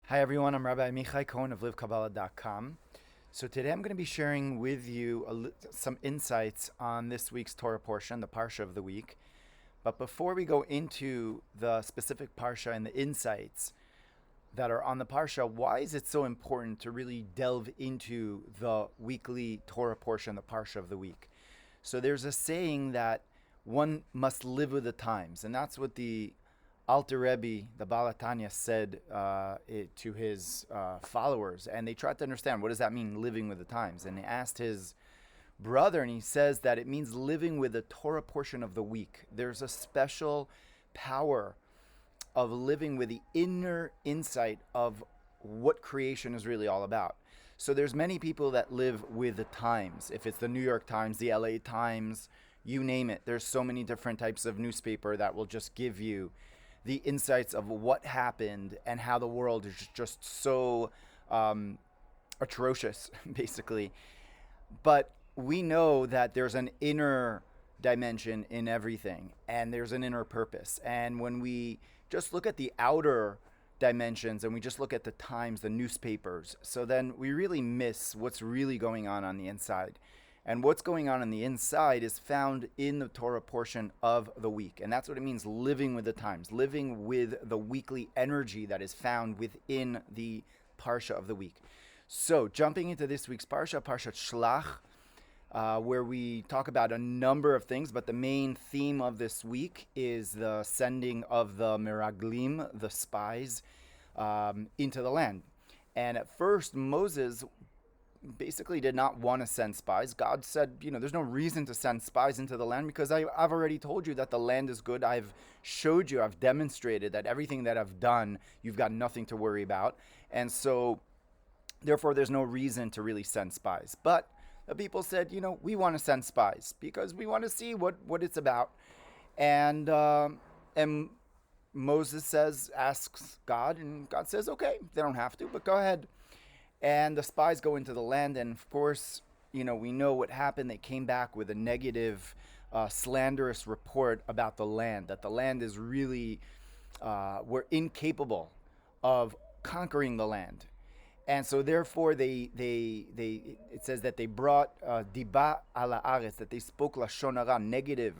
Hi everyone, I'm Rabbi Michai Cohen of livekabbalah.com. So today I'm going to be sharing with you some insights on this week's Torah portion, the Parsha of the week. But before we go into the specific Parsha and the insights that are on the Parsha, why is it so important to really delve into the weekly Torah portion, the Parsha of the week? So there's a saying that one must live with the times, and that's what the Alter Rebbe, the Baal HaTanya, said to his followers, and they tried to understand, what does that mean, living with the times? And they asked his brother, and he says that it means living with the Torah portion of the week. There's a special power of living with the inner insight of what creation is really all about. So there's many people that live with the times. If it's the New York Times, the LA Times, you name it. There's so many different types of newspaper that will just give you the insights of what happened and how the world is just so atrocious, basically. But we know that there's an inner dimension in everything, and there's an inner purpose. And when we just look at the outer dimensions and we just look at the times, the newspapers, so then we really miss what's really going on the inside. And what's going on the inside is found in the Torah portion of the week. And that's what it means, living with the times, living with the weekly energy that is found within the Parsha of the week. So jumping into this week's Parsha, Parsha Shelach, where we talk about a number of things, but the main theme of this week is the sending of the Meraglim, the spies, into the land. And at first, Moses basically did not want to send spies. God said, there's no reason to send spies into the land because I've already told you that the land is good. I've showed you, I've demonstrated that everything that I've done, you've got nothing to worry about. And so, therefore, there's no reason to really send spies. But the people said, we want to send spies because we want to see what it's about. And Moses asks God, and God says, okay, they don't have to, but go ahead. And the spies go into the land, and of course, we know what happened. They came back with a negative, slanderous report about the land, that the land is really, we're incapable of conquering the land. And so therefore, it says that they brought diba ala aretz, that they spoke lashon hara, negative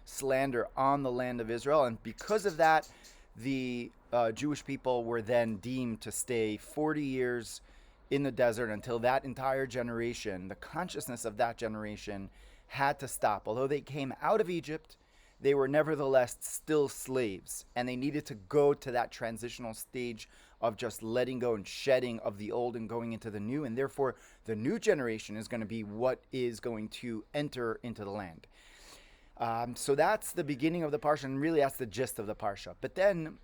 slander on the land of Israel. And because of that, the Jewish people were then deemed to stay 40 years in the desert until that entire generation, the consciousness of that generation, had to stop. Although they came out of Egypt, they were nevertheless still slaves, and they needed to go to that transitional stage of just letting go and shedding of the old and going into the new, and therefore the new generation is going to be what is going to enter into the land. So that's the beginning of the Parsha, and really that's the gist of the Parsha. But then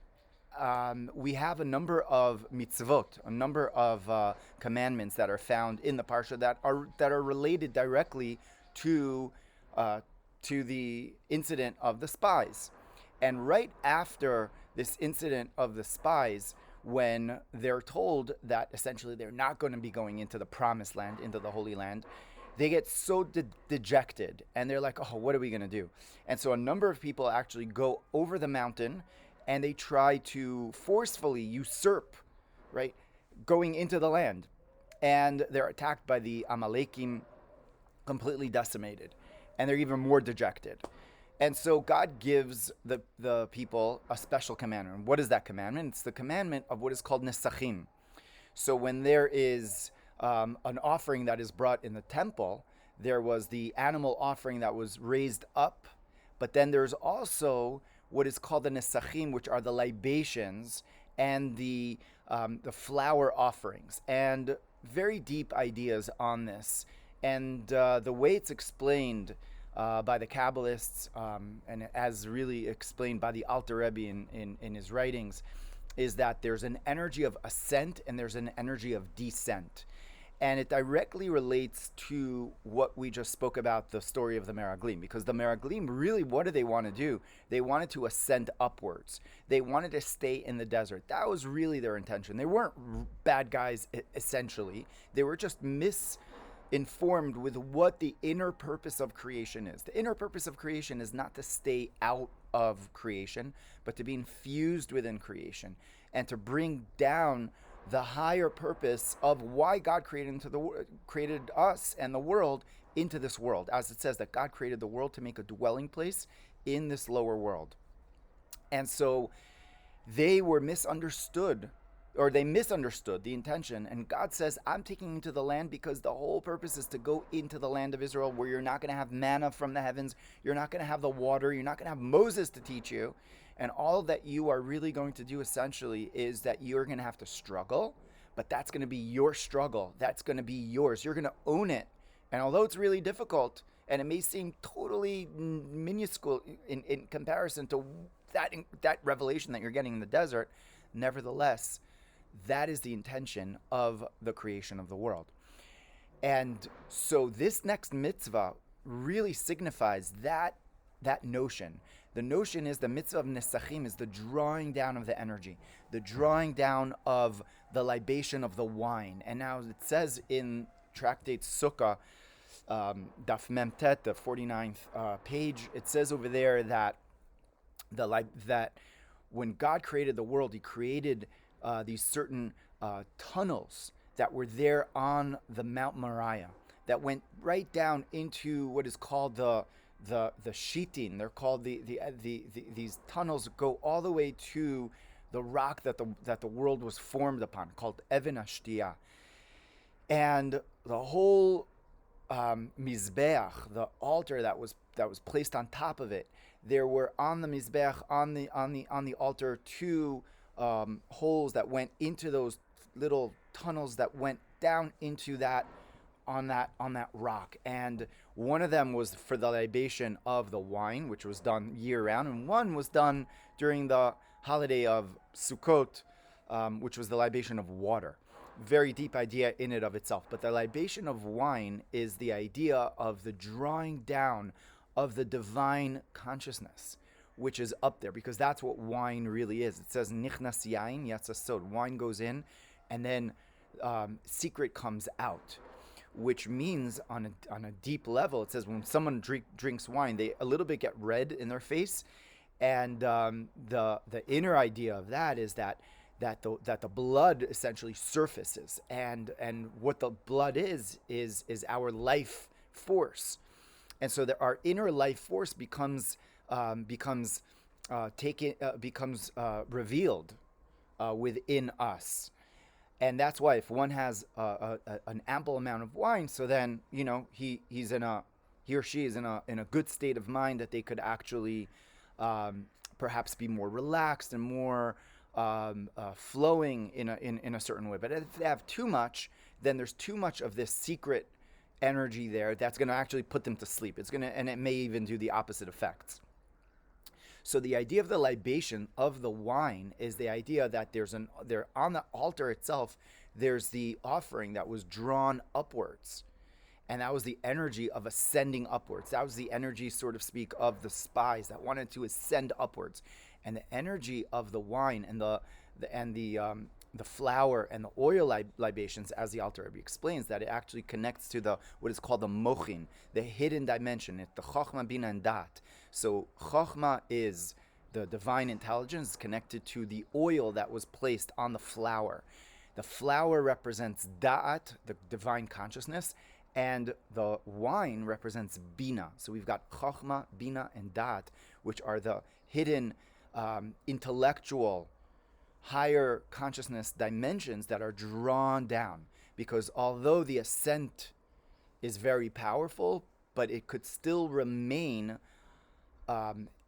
we have a number of mitzvot, a number of commandments that are found in the Parsha that are related directly to the incident of the spies. And right after this incident of the spies, when they're told that essentially they're not going to be going into the promised land, into the Holy Land, they get so dejected, and they're like, oh, what are we going to do? And so a number of people actually go over the mountain, and they try to forcefully usurp, right, going into the land. And they're attacked by the Amalekim, completely decimated. And they're even more dejected. And so God gives the people a special commandment. And what is that commandment? It's the commandment of what is called nesachim. So when there is an offering that is brought in the temple, there was the animal offering that was raised up, but then there's also what is called the nesachim, which are the libations and the flower offerings, and very deep ideas on this. And the way it's explained by the Kabbalists, and as really explained by the Alter Rebbe in his writings, is that there's an energy of ascent and there's an energy of descent. And it directly relates to what we just spoke about, the story of the Meraglim. Because the Meraglim, really, what do they want to do? They wanted to ascend upwards. They wanted to stay in the desert. That was really their intention. They weren't bad guys, essentially. They were just misinformed with what the inner purpose of creation is. The inner purpose of creation is not to stay out of creation, but to be infused within creation and to bring down the higher purpose of why God created us and the world into this world. As it says that God created the world to make a dwelling place in this lower world. And so they were misunderstood, or they misunderstood the intention. And God says, I'm taking you to the land because the whole purpose is to go into the land of Israel, where you're not going to have manna from the heavens. You're not going to have the water. You're not going to have Moses to teach you. And all that you are really going to do essentially is that you're going to have to struggle, but that's going to be your struggle. That's going to be yours. You're going to own it. And although it's really difficult, and it may seem totally minuscule in comparison to that revelation that you're getting in the desert, nevertheless, that is the intention of the creation of the world. And so this next mitzvah really signifies that notion. The notion is the mitzvah of nesachim is the drawing down of the energy, the drawing down of the libation of the wine. And now it says in Tractate Sukkah, Daf Mem Tet, the 49th page, it says over there that that when God created the world, He created these certain tunnels that were there on the Mount Moriah that went right down into what is called the Shitin. They're called these tunnels that go all the way to the rock that the world was formed upon, called Even Hashtiyah. And the whole Mizbeach, the altar that was placed on top of it, there were on the Mizbeach, on the altar, two holes that went into those little tunnels that went down into that on that rock. And one of them was for the libation of the wine, which was done year round, and one was done during the holiday of Sukkot, which was the libation of water. Very deep idea in and of itself. But the libation of wine is the idea of the drawing down of the divine consciousness, which is up there, because that's what wine really is. It says nichnas yain yatsa sod. Wine goes in, and then secret comes out, which means on a deep level, it says when someone drinks wine, they a little bit get red in their face, and the inner idea of that is that the blood essentially surfaces, and what the blood is our life force, and so that our inner life force becomes revealed within us. And that's why if one has an ample amount of wine, so then he or she is in a good state of mind that they could actually perhaps be more relaxed and more flowing in a certain way. But if they have too much, then there's too much of this secret energy there that's going to actually put them to sleep. And it may even do the opposite effects. So the idea of the libation of the wine is the idea that there on the altar itself, there's the offering that was drawn upwards. And that was the energy of ascending upwards. That was the energy, so to speak, of the spies that wanted to ascend upwards. And the energy of the wine and the flour and the oil libations, as the Alter Rebbe explains, that it actually connects to what is called the mochin, the hidden dimension, the chokhmah, bina, and dat. So chokhmah is the divine intelligence connected to the oil that was placed on the flour. The flour represents da'at, the divine consciousness, and the wine represents bina. So we've got chokhmah, bina, and da'at, which are the hidden intellectual, higher consciousness dimensions that are drawn down. Because although the ascent is very powerful, but it could still remain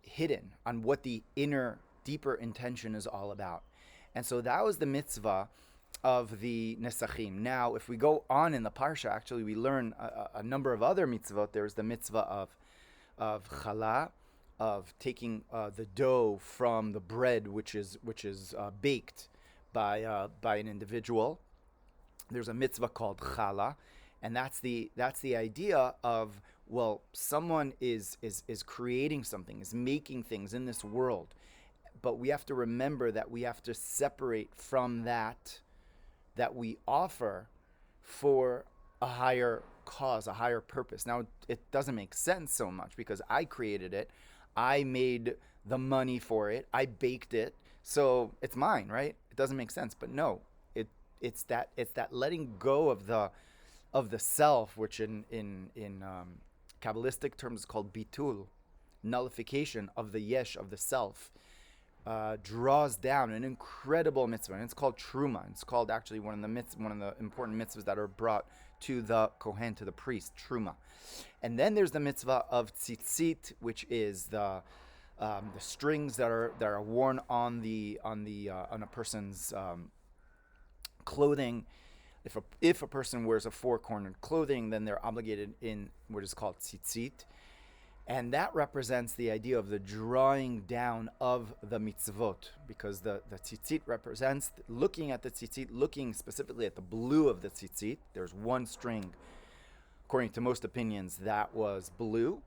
hidden on what the inner, deeper intention is all about. And so that was the mitzvah of the nesachim. Now, if we go on in the parsha, actually we learn a number of other mitzvot. There's the mitzvah of challah, of taking the dough from the bread which is baked by an individual. There's a mitzvah called challah, and that's the idea of, well, someone is creating something, is making things in this world, but we have to remember that we have to separate from that we offer for a higher cause, a higher purpose. Now, it doesn't make sense so much because I created it, I made the money for it, I baked it, so it's mine, right? It doesn't make sense. But no, It's that letting go of the self, which in Kabbalistic terms is called bitul, nullification of the yesh, of the self, draws down an incredible mitzvah, and it's called truma. It's called actually one of the important mitzvahs that are brought to the kohen, to the priest, truma. And then there's the mitzvah of tzitzit, which is the strings that are worn on a person's clothing. If a person wears a four-cornered clothing, then they're obligated in what is called tzitzit. And that represents the idea of the drawing down of the mitzvot, because the tzitzit represents looking at the tzitzit, looking specifically at the blue of the tzitzit. There's one string, according to most opinions, that was blue.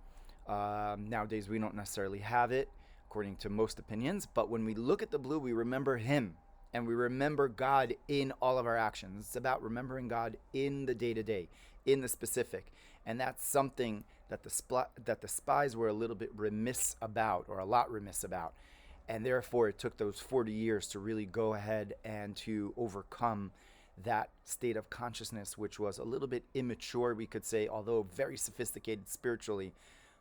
Nowadays, we don't necessarily have it, according to most opinions. But when we look at the blue, we remember Him. And we remember God in all of our actions. It's about remembering God in the day-to-day, in the specific. And that's something that the spies were a little bit remiss about, or a lot remiss about. And therefore, it took those 40 years to really go ahead and to overcome that state of consciousness, which was a little bit immature, we could say, although very sophisticated spiritually,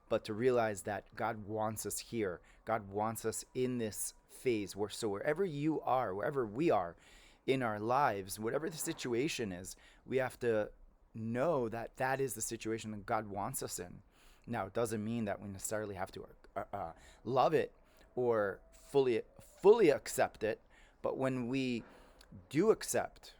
but to realize that God wants us here. God wants us in this phase. So wherever you are, wherever we are in our lives, whatever the situation is, we have to know that that is the situation that God wants us in. Now, it doesn't mean that we necessarily have to love it or fully accept it, but when we do accept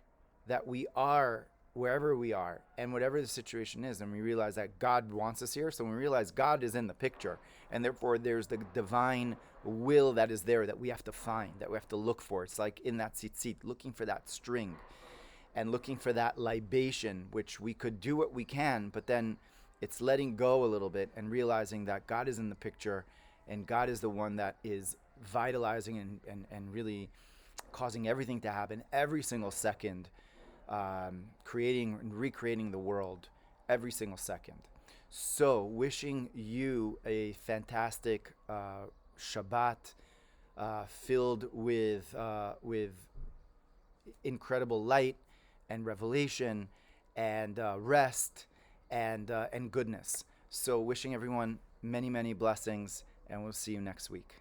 that we are wherever we are and whatever the situation is, and we realize that God wants us here, so when we realize God is in the picture, and therefore there's the divine will that is there that we have to find, that we have to look for. It's like in that tzitzit, looking for that string and looking for that libation, which we could do what we can, but then it's letting go a little bit and realizing that God is in the picture, and God is the one that is vitalizing and really causing everything to happen every single second, creating and recreating the world every single second. So wishing you a fantastic Shabbat filled with incredible light and revelation and rest and goodness. So wishing everyone many, many blessings, and we'll see you next week.